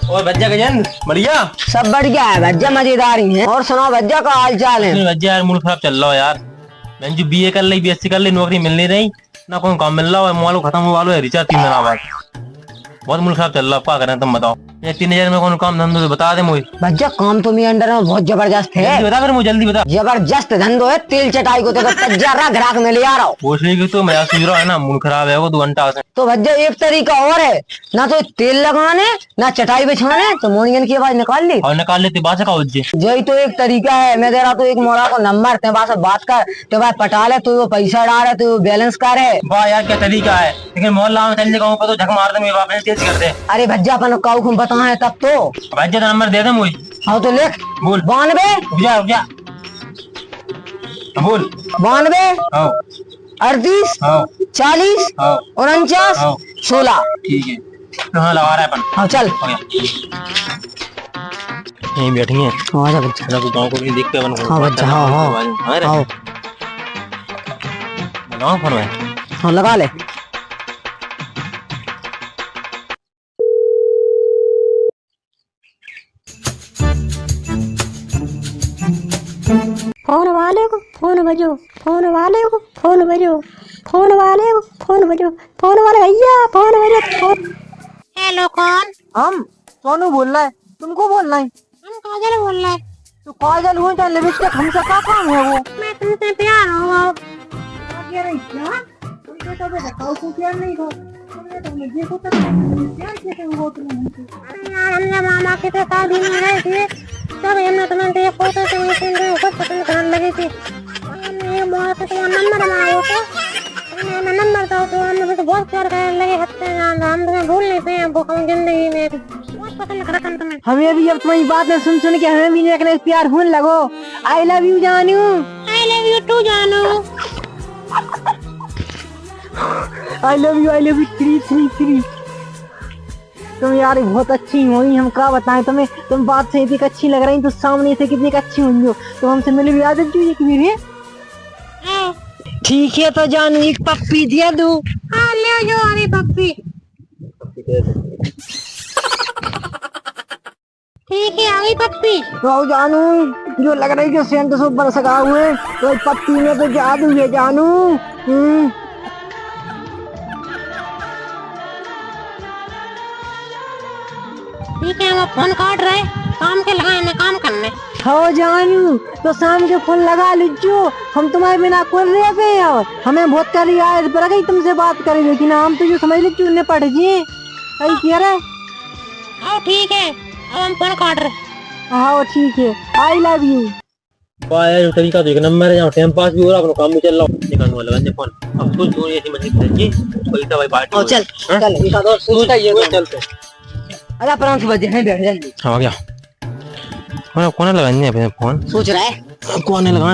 और भज्जा गजन बढ़िया। सब बढ़िया है भज्जा, मजेदार ही है। और सुनाओ भज्जा का हाल चाल है? भज्जा यार मूड खराब चल रहा है यार। मैं जो बीए कर ली, बीएससी कर ली, नौकरी मिल नहीं रही ना, कोई काम मिल रहा है। मोबाइल खत्म हुआ है रिचार्ज 3 दिन बाद। बहुत मूड खराब चल रहा है। क्या करें तुम बताओ? ये 3000 में कौन काम धंधो बता दे मुझे। भज्जा काम तो मेरे अंडर में बहुत जबरदस्त है। जल्दी बता फिर मुझे, जल्दी बता। जबरदस्त धंधो है, तेल चटाई को तो ग्राहक में ले आ रहा हूँ। पूछने की तो मैं सोच रहा है ना, मूड खराब है वो 2 घंटा से। तो भज्जा एक तरीका और है, ना तो तेल लगाने ना चटाई बिछाने, तो मोनियन की आवाज निकाल ली और निकाल लेते बात का उज्जे। यही तो एक तरीका है। मैं दे रहा तो एक मोरा को नंबर ते बात बात कर, तो भाई पटा ले, तो वो पैसा डाले, तो बैलेंस कर है। वाह यार क्या तरीका है। लेकिन मोहल्ला में चल जाऊँ तो झक मार दे, मेरे बाप ने तेज कर दे। अरे भज्जा अपन काऊ को बताना है तब तो। भज्जा का नंबर दे दे मुझे। हाँ तो लिख। बोल। 92 बोल। 92 38 40 49 16। ठीक है, तो हाँ लगा रहा है अपन। हाँ चल यहीं बैठी है। आजा बच्चा। तो गाँव को भी देखते अपन। हाँ बच्चा, हाँ हाँ लगाओ फोन में। हाँ लगा ले। फोन वाले को फोन बजो, फोन वाले को फोन बजो, फोन वाले को फोन बजो, फोन वाले भैया फोन बजो। फोन। हेलो कौन? हम सोनू बोल रहा है। तुमको बोलना है? हम काजल बोल रहे हैं। तो काजल हो चाहे लिपस्टिक, हमसे क्या काम है वो? मैं तुमसे प्यार हूँ। तुमसे तो बताओ क्यों प्यार नहीं हो? तुमने तो मुझे को तक प्यार कैसे हुआ तुमने? अरे यार हमने मामा के तो शादी में गए थे, तब हमने तुम्हें देखो तो तुमने ऊपर पसंद करने लगी थी। हमने ये बोला था तुम्हारा नंबर मांगो, तो हमने नंबर दो, तो हमने तो बहुत प्यार करने लगे। हत्ते हम तुम्हें भूल नहीं पाए, वो कम जिंदगी में बहुत पसंद करता तुम्हें। हमें भी अब तुम्हारी बातें सुन सुन के हमें भी देखने प्यार होने लगो। आई लव यू जानू। आई लव यू टू जानू। आई लव यू 333। तुम यार बहुत अच्छी हुई, हम क्या बताएं तुम्हें। तुम बात से इतनी अच्छी लग रही, तो सामने से कितनी अच्छी हुई हो। तो हमसे मिले भी आदत जो एक मेरे। ठीक है तो जानू एक पप्पी दे दो। हाँ ले जो अरे पप्पी। ठीक है आ गई पप्पी। तो जानू जो लग रही है सेंट से ऊपर सगा हुए, तो पप्पी में तो जादू है जानू। ठीक है हम फोन काट रहे, काम के लगाए में काम करने। हो जानू तो शाम के फोन लगा लीजिए, हम तुम्हारे बिना खोल रहे पे। और हमें बहुत करी आए पर गई तुमसे बात करी, लेकिन हम तो जो समझ लीजिए उन्हें पढ़ जी कही कह रहे। हाँ ठीक है अब हम फोन काट रहे। हाँ ठीक है, आई लव यू। जो तरीका तो एक नंबर है, यहाँ टाइम पास भी हो रहा है, अपना काम भी चल रहा है। निकालने वाला बंदे फोन अब सोच जो ऐसी मछली चाहिए पैसा भाई पार्टी। चल चल एक आध और सोचता ही है। चलते। अरे प्रांत बजे हैं, बैठ जल्दी। हाँ आ गया। कौन लगाने अपने फोन? सोच रहा है कौन लगाए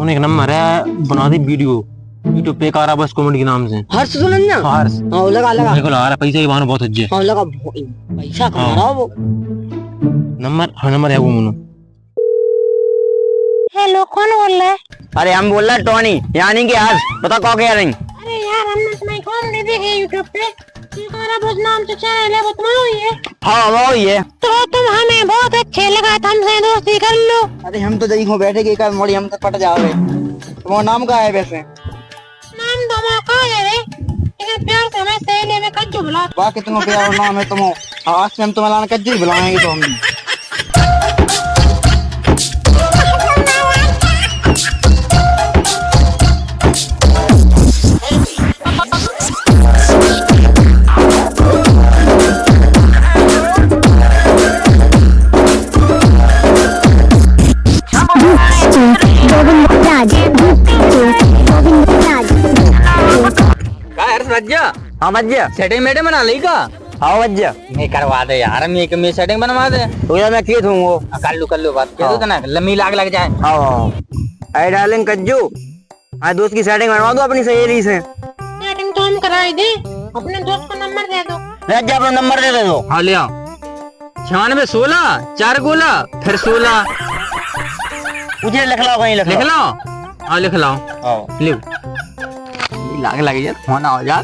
एक नंबर है, बना दी वीडियो यूट्यूब पे कर रहा बस कॉमेडी के नाम से। हर्ष सुनन ना। हर्ष हाँ लगा रहा पैसा की बहाना बहुत अच्छे। हाँ लगा पैसा कमा रहा वो। नंबर है वो मुनो। हेलो कौन बोल रहा है? अरे हम बोल रहे हैं टोनी, यानी कि आज बता कौ कह रही। अरे यार हमने तुम्हारी कॉमेडी देखी यूट्यूब पे, तुम्हारा बस नाम से चैनल है, वो तुम्हारा ही है। हाँ वो ही है। तो तुम हमें बहुत अच्छे लगा, हमसे दोस्ती कर लो। अरे हम तो देखो बैठे के का मोड़ी हम तो पट जाओगे। तुम्हारा नाम क्या है वैसे? नाम तो मैं कहा है, लेकिन प्यार से हमें सहेली में कज्जू बुला। वाह कितना प्यारा नाम है तुम। आज से हम तुम्हें कज्जू बुलाएंगे तो हम। हाँ भज्जा सेटिंग मेटिंग बना ली का? हाँ भज्जा मैं करवा दे यार, मैं सेटिंग बनवा दे। तो यार मैं किए दूंगा। कर लो बात कह दो ना, लम्बी लाग लग जाए। हाँ आई डार्लिंग कज्जू, आज दोस्त की सेटिंग बनवा दो अपनी सहेली से। सेटिंग तो हम कराई दे, अपने दोस्त को नंबर दे दो। भज्जा अपना नंबर दे दो। हाँ ले आओ। 96 16 4 गोला फिर 16। मुझे लिख लो कहीं लिख लो। हाँ लिख लाओ। लिख लाग लग यार फोन आओ यार।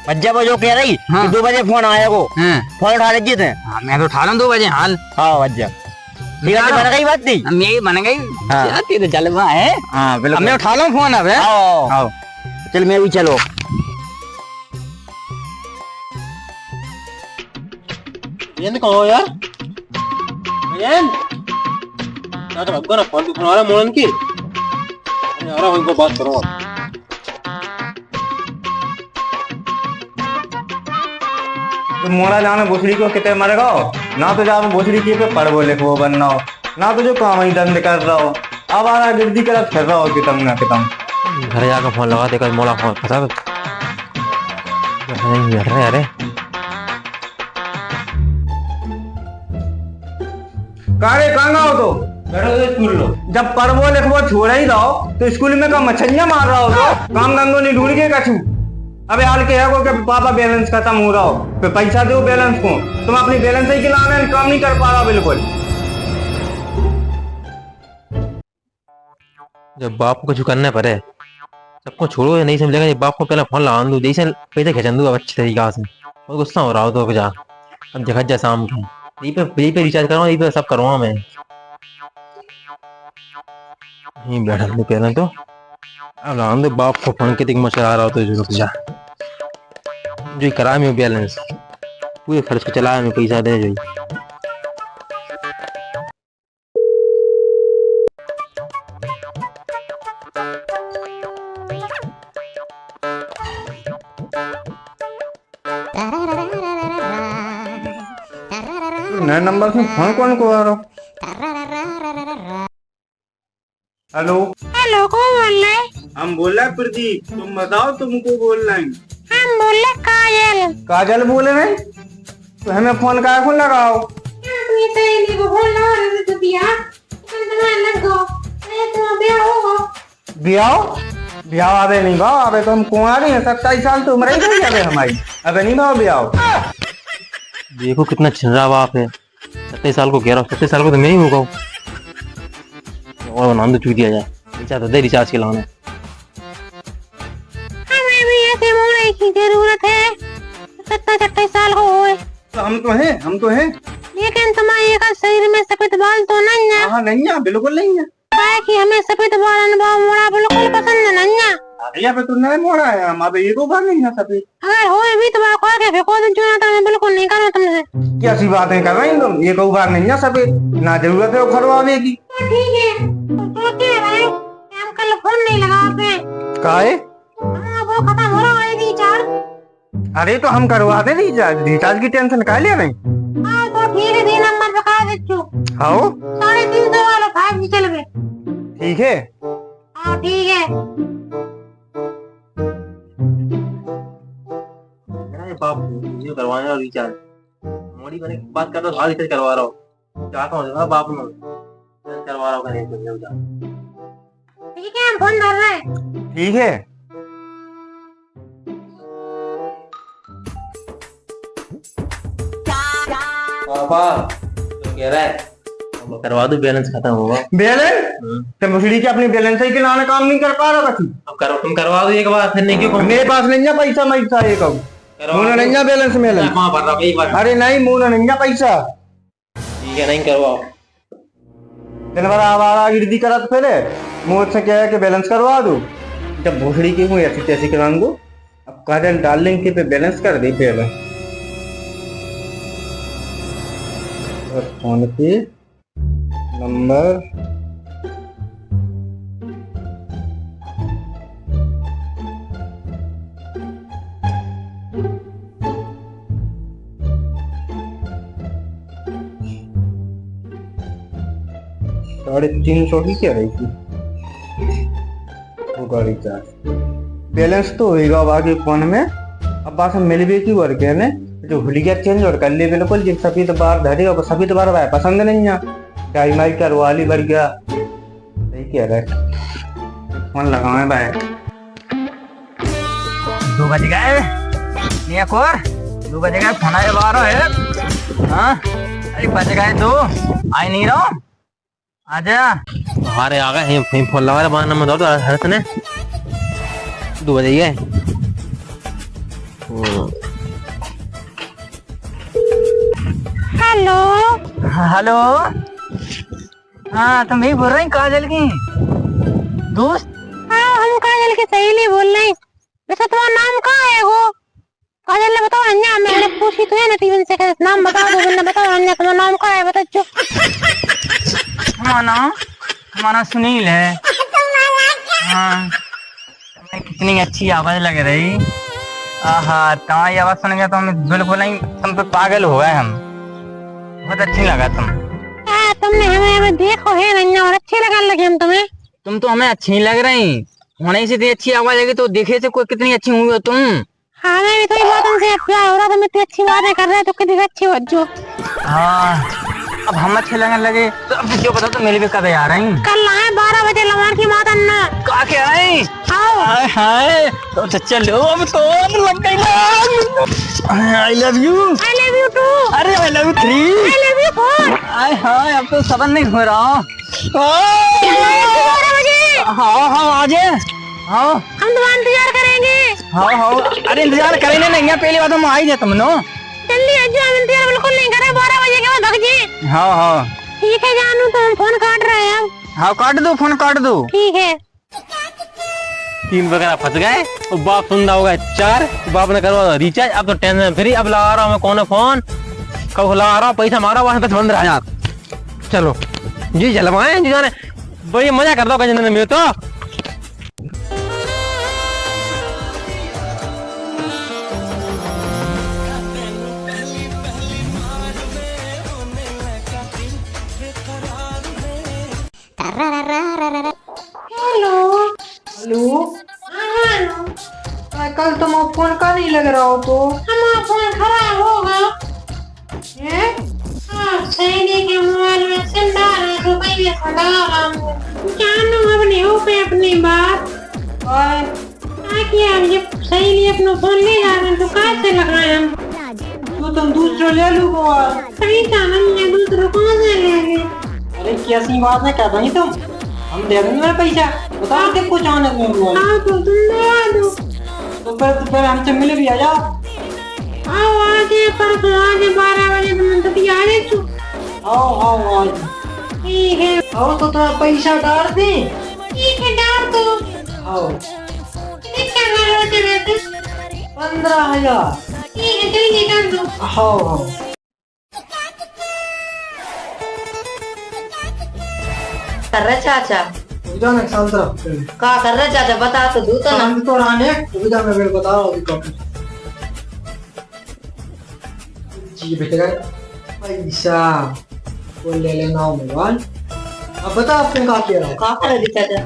बच्चा वो जो कह रही हाँ। कि 2 बजे फोन आया को हाँ, फोन उठा लीजिए थे। हाँ, मैं तो उठा लूँ 2 बजे हाल। हाँ बच्चा ठीक है, बन गई बात थी। हम यही बन गई। हाँ। जाती तो जलवा है। हाँ अब बिल्कुल। मैं उठा लूँ फोन अब है। आओ आओ। चल मैं भी चलो। मयंक कहाँ हो यार? मयंक क्या कर रहा ना फोन पे, फोन आ रहा है मोहन की। अरे आ रहा हूँ, इनको बात करो। तो मोड़ा जाने भोसड़ी को कितने मर गो ना, तो जाओ भोसड़ी के पे पढ़ बोले वो बनना हो ना, तो जो काम ही दंड कर रहा हो, अब आरा गिरदी कर फिर रहा हो कितम ना कितम। घर जाकर फोन लगा देकर मोला फोन फंसा नहीं बैठ रहे। अरे कारे कहाँ हो तो स्कूल लो, जब पढ़वो लिखवो छोड़ ही रहो तो स्कूल में का मछलियां मार रहा हो तो काम धंधो नहीं ढूंढ के कछू। अबे हाल के है को कि पापा बैलेंस खत्म हो रहा हो, फिर पैसा दो बैलेंस को, तुम अपनी बैलेंस ही खिलाने काम नहीं कर पा रहा बिल्कुल। जब बाप को कुछ करना पड़े, सबको छोड़ो या नहीं समझेगा। ये बाप को पहले फोन लगा दू, जैसे पैसे खिंचन दू अब अच्छी तरीका से। बहुत गुस्सा हो रहा हो तो जा, अब देखा जा शाम को यही पे रिचार्ज करवा, यही पे सब करवा मैं। यहीं बैठा दे पहले तो, अब लगा दो बाप को फोन के दिख मचला रहा हो तो रुक जा। जो करा मैं बैलेंस पूरे खर्च को चलाया मैं, पैसा दे जो। नए नंबर से फोन कौन को आ रहा हो? हेलो हेलो, कौन बोल रहे? हम बोल रहे हैं प्रदीप, तुम बताओ तुमको बोल रहे हैं। हम बोल रहे काजल। काजल बोले नहीं तो हमें फोन का फोन लगाओ। तुम्हें सहेली को फोन लगा रहे थे तो दिया, तुम तुम्हारे लग गो, अरे तुम्हारा ब्याह होगा। ब्याह आवे नहीं भाव, अबे तो हम कुंवारी हैं, 27 साल तो उम्र ही नहीं अबे हमारी, अबे नहीं भाव ब्याह। देखो कितना छिनरा बाप है, 27 साल को कह रहा हूँ, 27 साल को तो मैं ही होगा। और बना दो चूक दिया जाए, रिचार्ज तो दे, रिचार्ज के लाने। हमें भी ऐसे मोड़े की जरूरत है, 27 साल को होए। तो हम तो हैं लेकिन तुम्हारे एक शरीर में सफेद बाल तो नहीं है। हाँ नहीं है, बिल्कुल नहीं है। है कि हमें सफेद बाल अनुभव मोड़ा बिल्कुल पसंद नहीं है। अरे यहाँ पे तो नया मोड़ा है, हम अबे ये को बात नहीं है सफेद। अगर होए भी तो बार के फेंको तो चुना तो मैं बिल्कुल नहीं करूँ तुमसे। क्या सी बातें कर रही तुम, ये को बात नहीं है सफेद, ना जरूरत है वो खरवाने की। तो ठीक है, तो सोचे रहे हम कल फोन नहीं लगाते। काहे? वो खत्म हो रहा है रिचार्ज। अरे तो हम करवा दे रिचार्ज की टेंशन का ले रही। हाँ तो ठीक है, 2 नंबर पे कर देचो। हाँ 350 वाला 5G चल गए। ठीक है। हाँ ठीक है। बाप मुझे करवाने और रिचार्ज मोड़ी बने बात कर रहा हूँ, रिचार्ज करवा रहा हूँ, चाहता हूँ बाप में करवा रहा हूँ। ठीक है, हम फोन कर रहे हैं। ठीक है। पापा तो कह रहा है करवा दो, बैलेंस खत्म होगा। बैलेंस तो मुसड़ी के अपनी बैलेंस ही के नाम काम नहीं कर पा रहा। अब करो, तुम करवा दो एक बार, फिर नहीं क्यों मेरे पास नहीं है पैसा, मैसा ये कब मुझे नहीं है बैलेंस बैलेंस। वहाँ भर रहा हूँ एक बार। अरे नहीं मुझे नहीं है पैसा। ठीक है, नहीं करवाओ। दिन भर आवारा गिरदी करत फिर मुझसे क्या है कि बैलेंस करवा दो, जब भोसड़ी की हूँ ऐसी तैसी करा दो। अब काजल डार्लिंग के पे बैलेंस कर दी पहले। फोन पे नंबर ₹350 की क्या रही थी वो गाड़ी चार्ज। बैलेंस तो होगा बाकी फोन में। अब बात मिल भी की वर्क है ने जो हुलिया चेंज और कर ले बिल्कुल, जब सफेद बार धरेगा वो सफेद बार भाई पसंद नहीं है, टाई माई करवाली भर गया। सही कह रहे फोन लगाए भाई। 2 बज गए, एक और 2 बज गए, फोन आए 12 है। हाँ अरे बज गए 2, आई नहीं रहो, आजा। हमारे आ गए फोन लगा रहा, नंबर दो हर्ष ने 2 बजे गए। हेलो। हेलो। हाँ तुम यही बोल रही काजल की दोस्त? हाँ हम काजल की सहेली बोल रहे हैं। वैसे तुम्हारा नाम कहाँ है वो? काजल ने बताओ अन्या, मैंने पूछी तो है ना टीवन से, नाम बता दो। मैंने बताओ अन्या तुम्हारा नाम कहाँ है, बता जो। हमारा सुनील है। हाँ कितनी अच्छी आवाज लग रही। आहा तुम्हारी आवाज सुन गया तो हम बिल्कुल नहीं, तुम पे पागल हो गए हम। बहुत अच्छी लगा तुम। तुमने हमें देखो है अन्या, और अच्छे लगने लगे हम तुम्हें। तुम तो हमें अच्छी नहीं लग रही, होने से इतनी अच्छी आवाज लगी तो देखे से कोई कितनी अच्छी हुई हो तुम। हाँ मैं भी तो बात तुमसे प्यार हो रहा था, मैं इतनी अच्छी बातें कर रहे हैं तो कितनी अच्छी हो जो। हाँ अब हम अच्छे लगने लगे तो अब क्यों पता तो मेरे भी कब आ रही। कल आए 12 बजे लमार की माता अन्ना का के आई। आओ। हाय हाय तो चलो अब तो लग गई ना। I love you. I love you too. अरे I love you 3। I love you 4। हाय हाय अब तो सबन नहीं हो रहा। 12 बजे। हाँ हाँ आ जाए। हाँ हम तुम्हारा इंतजार करेंगे। हाँ हाँ अरे इंतजार करेंगे नहीं, पहली बात हम आ ही जाए तुम नो। जल्दी आ जाओ, हम इंतजार बिल्कुल नहीं करें, 12 बजे के बाद भाग जी। हाँ हाँ ठीक है जानू, तो हम फोन काट रहे हैं अब। हाँ काट दो फोन काट दो। ठीक है। 3 वगैरह फंस गए और बाप सुनना होगा 4। बाप ने करवा रिचार्ज, अब तो टेंशन फ्री। अब लगा रहा हूँ मैं कौन फोन, कब लगा रहा हूँ पैसा मारा वहां पे 15,000। चलो जी जलवाए जी जाने, बड़ी मजा कर दो गजन में तो। हेलो। हेलो। हेलो। कल तुम फोन का नहीं लग रहा हो तो? हमारा फोन खराब होगा। हाँ सहेली के मोबाइल में सिम डाल रहे तो भाई ये सड़ा रहा जानू अपने हो पे अपनी बात। और क्या ये सहेली अपना फोन ले जा रहे हैं तो कहाँ से लगाए हम? तो तुम दूसरा ले लो मोबाइल। सही जानन ये दूसरा कौन से लेंगे? अरे कैसी बात है कर रही तुम? हम दे देंगे ना पैसा, बताओ कि कुछ आने में मोबाइल। हाँ तो तुम ले दो। तो फिर हमसे मिल भी आ जाओ। आओ आगे परसों आगे 12 बजे तुम तो आ जाए तू। आओ आओ आओ। ठीक है। आओ तो थोड़ा पैसा डाल दे। ठीक है डाल दो। आओ। कितना कर रहे थे? 15,000। ठीक है जल्दी डाल दो। आओ आओ। कर रहे चाचा? सुविधा में साल तरफ का कर रहे चाचा बता तो दू तो ना। हम तो राने सुविधा में मेरे बताओ अभी कॉपी जी बेटा पैसा वो ले लेना हो मोबाइल। अब बता आपने कहा किया है? का कर रहे चाचा?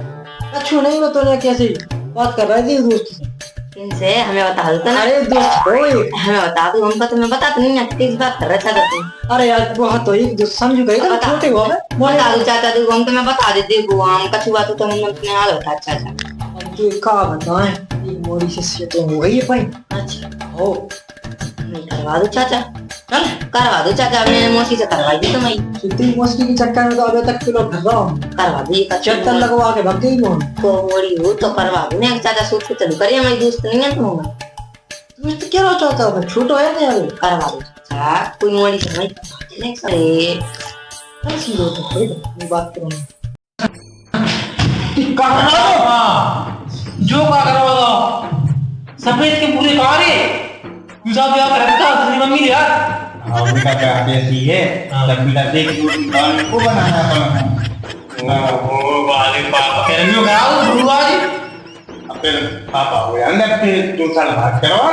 अच्छू नहीं मैं तो कैसे बात कर रही थी दोस्त से। इनसे हमें बता दो तो ना। अरे दोस्त हो एक। हमें बता दो, हमको तुम्हें बता तो नहीं ना किस बात कर रहे चाचा तुम। अरे यार बहुत तो एक दोस्त समझ गए तो छोटे हुआ मैं बता दो चाचा दो, हम तुम्हें बता देते गो हम कछु बात तो हम अपने हाल बता चाचा। अब जो का बताएं ये मोरी से तो हो गई है भाई। अच्छा हो नहीं करवा दो चाचा, चल करवा दो चाचा, मैंने मौसी से करवाई थी तुम्हें। सिद्धि मस्ती की चक्कर में तो अभी तक किलो भर रहा हूँ। करवा दो ये चक्कर लगवा के भाग गई कौन? को मोड़ी हो तो करवा दो ना चाचा, सोच के चलो करिए, हमारी दोस्त नहीं है तुम। दोस्त क्या चाहता है छोटो है ना यार। करवा दो चाचा, कोई मोड़ी से नहीं अरे ऐसी बात है कोई नहीं बात करो। जो का करवा सफेद के पूरे कारे तुझा ब्याह करता तेरी मम्मी ने यार। हाँ उनका क्या ऐसी है तब बेटा देख दुकान को बनाना पड़ना। ओ वाले पापा कह रहे हो क्या हो गुरुआ जी? अब फिर पापा हो अंदर फिर 2 साल भाग करवा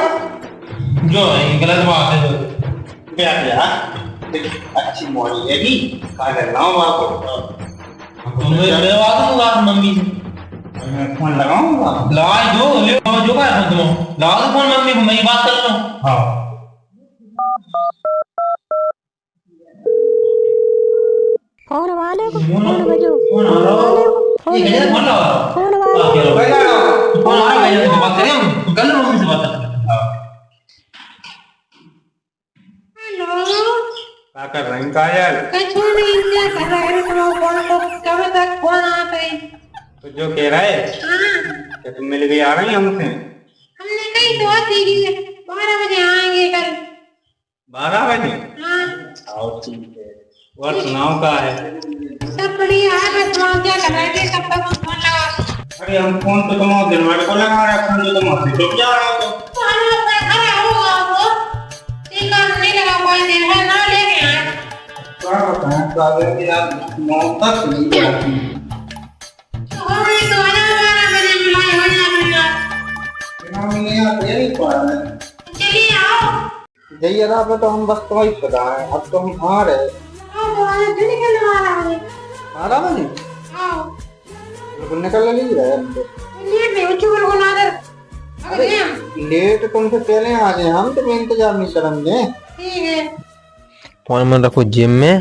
जो है गलत बात है। क्या क्या अच्छी मॉडल है भी कहा कर रहा हूँ आपको। मैं बात करूंगा मम्मी से, मैं फोन लगाऊंगा। लगा जो ले जो का है तुम लगा दो फोन मम्मी को, मैं ही बात कर लूं। हाँ फोन वाले को फोन बजो। फोन आ रहा है, ये गजब फोन लगा फोन वाले फोन आ रहा है, बात करें हम कल मम्मी से बात करें। हेलो। क्या कर रही हैं काजल? कछु नहीं क्या कर रहा है तुम्हारा फोन तो कब तक फोन आता है? तो जो कह रहा है हाँ कि तुम मिल भी आ रही हमसे। हमने कहीं तो आती है 12 12 बजे आएंगे कल। 12 बजे? हाँ आओ ठीक है। और सुनाओ का है? सब बढ़िया है, बस वहाँ क्या कर रहे थे, कब तक हम फोन लगा। अरे हम फोन तो तुम दिन भर को लगा रहे, फोन तो तुम हंसी चुप जा रहे हो। तो हम लोग का खड़ा होगा वो, ठीक है नहीं लगा कोई दिन है ना लेके आए। क्या बताएं कागज की आप 9 तक नहीं जाती। तो हो गई तो है ना 12 बजे बुलाई हो जाएगा। हम यहाँ दे नहीं पा रहे। चलिए आओ। जय रात तो हम बस तो ही पता है, अब तो हम आ रहे। आओ तो आज दिन निकलने वाला है। 12 बजे? आओ। बिल्कुल निकल नहीं रहे हम तो। लेट नहीं उच्च बोल ना दर। अरे लेट तुमसे पहले आ गए, हम तो इंतजार नहीं करेंगे। ठीक है। फोन में रखो जिम में।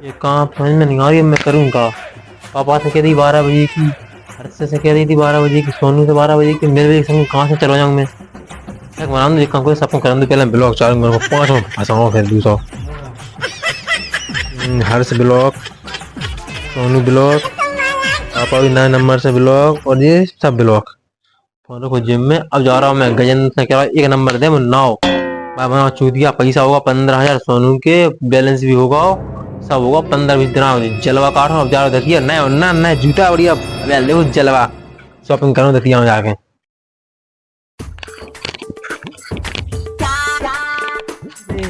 ये काम समझ में नहीं आ रही, मैं करूँगा। पापा से कह दी 12 बजे की, हर्षद से कह रही थी 12 बजे की, सोनू से 12 बजे की, मेरे भी संग कहाँ से चलो जाऊँ मैं? एक बना दो, एक काम करो, सबको कर दो, पहले ब्लॉक चालू मेरे को 5 में फंसाऊँ, फिर दूसरा हर्ष ब्लॉक, सोनू ब्लॉक, पापा भी 9 नंबर से ब्लॉक, और ये सब ब्लॉक। फोन रखो जिम में। अब जा रहा हूँ मैं। गजेंद्र से कह रहा 1 नंबर दे, मैं 9 मैं चूतिया, पैसा होगा 15,000 सोनू के, बैलेंस भी होगा, सब होगा 15-20 दिन। जलवा काटो। अब जा रहा देखिए, नया जूता बढ़िया, देखो जलवा शॉपिंग करो देखिए जाके।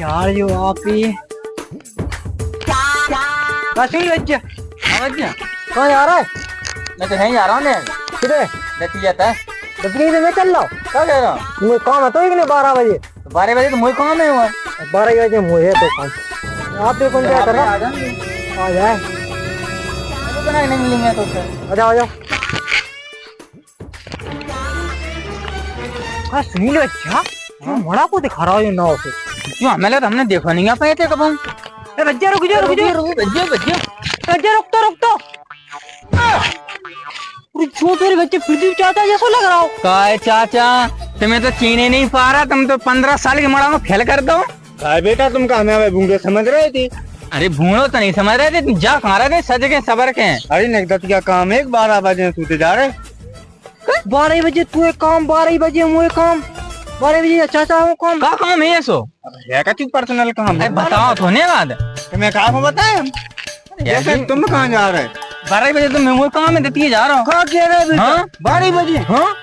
यार यो आप ही काशी बच्चे कहाँ जा रहा है? मैं तो यहीं जा रहा हूँ ने किधर? नतीजा था। दफनी से मैं चल रहा हूँ। क्या कह रहा हूँ? मुझे काम है तो एक 12 बजे। 12 बजे तो मुझे काम है हुआ। 12 बजे मुझे तो काम। आप भी कौन क्या कर रहा? आ जाए। तो नहीं मिलेंगे तो फिर। आ जाओ आ जाओ। हाँ सुनील बच्चा, बड़ा को दिखा रहा है नाव से। क्यों हमें लगा हमने देखा नहीं पाए थे कब हम। बच्चा रुक जा बच्चा रुक तो। छोटे बच्चे फिर भी चाचा जैसा लग रहा हो। काय चाचा, तुम्हें तो चीने नहीं पा रहा, तुम तो 15 साल के मड़ा में खेल कर दो। काय बेटा तुम कहा हमें बूढ़े समझ रहे थे? अरे भूणो तो नहीं समझ रहे थे, तुम जा कहाँ रहे थे, सज के सबर के। अरे नगदत क्या काम है? 12 बजे सूते जा रहे। 12 बजे तू एक काम, 12 बजे मुझे काम, 12 बजे चाचा हूँ काम। का काम है सो? है का पर्सनल काम? बताओ तो नहीं बात। मैं कहा को बताया जैसे तुम कहाँ जा रहे? 12 बजे तो मैं वो काम में देती जा रहा हूँ। कहाँ कह रहे? हाँ 12 बजे? हाँ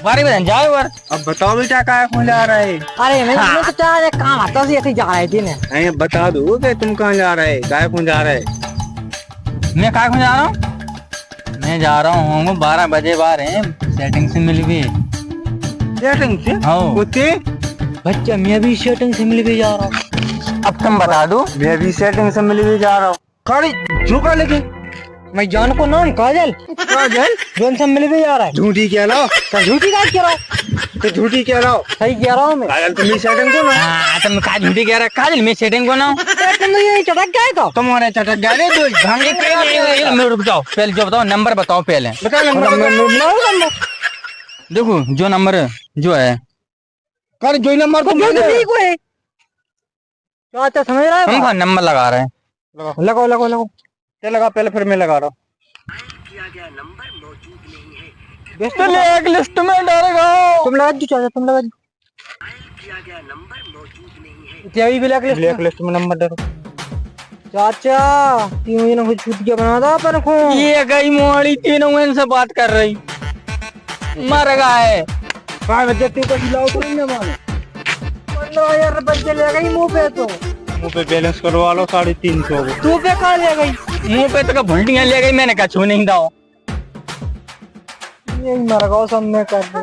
12 बजे जाओ यार। अब बताओ बेटा कहाँ कौन जा रहा है? अरे मैं तो चाह रहे काम आता से ऐसे जा रहे थे ना। नहीं बता दो कि तुम कहाँ जा रहे? काय कौन जा रहे? मैं कहाँ को जा रहा हूँ? मैं जा रहा हूँ 12 बजे बाहर है, सेटिंग से मिल भी। सेटिंग से? हाँ। कुत्ते? बच्चा मैं भी सेटिंग से मिल भी जा रहा हूँ। अब तुम बता दो। मैं भी सेटिंग से मिल भी जा रहा हूँ। खड़ी झुका लेके मैं जान को नाम काजल जोन से मिल भी जा रहा है। झूठी कह रहा हो? तो झूठी बात कह रहा हूँ। तो झूठी कह रहा हो? सही कह रहा हूँ मैं। काजल तुम भी सेटिंग को ना? हाँ तुम का झूठी कह रहा काजल, मैं सेटिंग को ना हूँ। तुम तो ये चटक गए तो तुम्हारे चटक गए दो भांगे मैं रुक जाओ, पहले जो बताओ नंबर बताओ पहले। बता नंबर। देखो जो नंबर जो है कर जो नंबर तुम ठीक है। चाचा समझ रहा है? हम नंबर लगा रहे हैं। लगाओ लगाओ लगाओ। चल लगा पहले, फिर मैं लगा रहा हूँ। एक लिस्ट में डालेगा। तुम लगा दो चाचा, तुम लगा दो। भी ब्लैक ब्लैक लिस्ट में नंबर डालो। चाचा ये मुझे ना कुछ छूट गया बना था अपन को। ये गई मोड़ी तीनों इनसे बात कर रही, मर गया है। 5 बजे तू को खिलाओ तो नहीं माने। 15,000 रुपये ले गई मुँह पे तो। मुँह पे बैलेंस करवा लो 350 तू पे कहाँ ले गई? मुंह पे तो भुलटियां ले गई, मैंने कहा छू नहीं दाओ। यही मर गया सब में कर दे।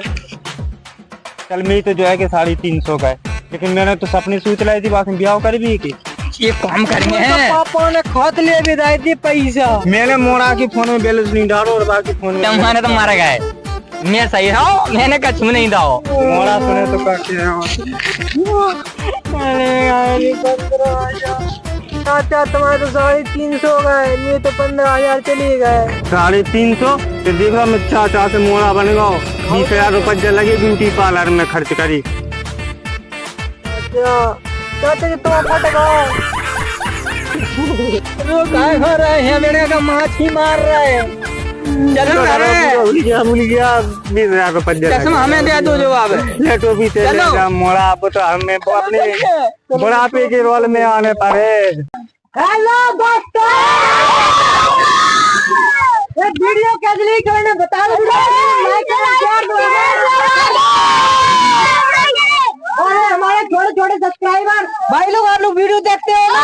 कल मेरी तो जो है कि 350 का है, लेकिन मैंने तो सपने सोच लाई थी बाद में ब्याह कर भी की। ये काम करेंगे हैं। पापा ने खात ले भी दाई थी पैसा। मैंने मोड़ा के फोन में बैलेंस नहीं डालो और बाकी फोन में तुम्हारे तो मारा गया, मैं सही रहा, मैंने कहा छू नहीं दाओ। मोड़ा सुने तो करते हैं। चाचा तुम्हारे तो 350 गए, ये तो 15,000 चले गए। 350 तो देखो मैं चाचा से मोड़ा बन गया। 20,000 रुपये लगे ब्यूटी पार्लर में खर्च करी। चाचा जी तुम फट गए। वो काय खा रहे हैं, मेरे का माछी मार रहे हैं। चलो भूल गया 20,000 रुपये दे चश्मा हमें दे दो जो अब ये टोपी से चलो। लेगा मोड़ा अब तो हमें अपने बुढ़ापे के रोल में आने पड़े। हेलो दोस्तों, ये वीडियो कैसे ली करने बता दो, लाइक करो, शेयर करो और हमारे छोटे छोटे सब्सक्राइबर भाई लोग आप लोग वीडियो देखते हो ना।